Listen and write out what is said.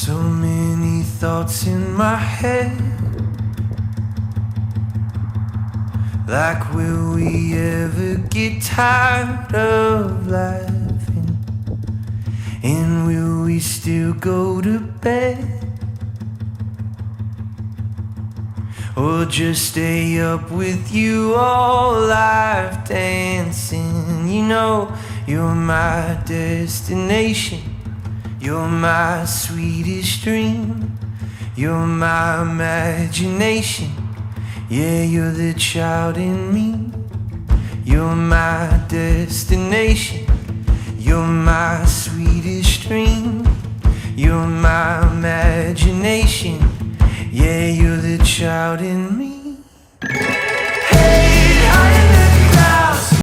So many thoughts in my head, like will we ever get tired of laughing? And will we still go to bed? Or just stay up with you all life dancing? You know you're my destination, you're my sweetest dream, you're my imagination. Yeah, you're the child in me. You're my destination, you're my sweetest dream, you're my imagination. Yeah, you're the child in me.